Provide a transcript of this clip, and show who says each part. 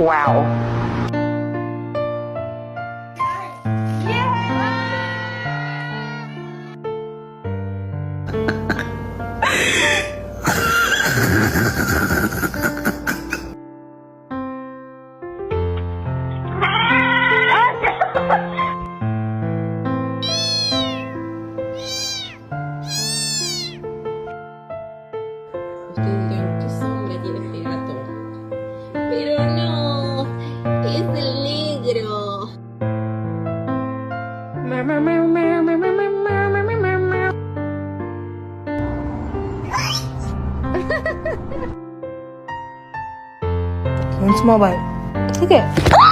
Speaker 1: Wow.
Speaker 2: Qué sombra tiene este gato. Pero no, es el negro.
Speaker 1: One small bite. Take it.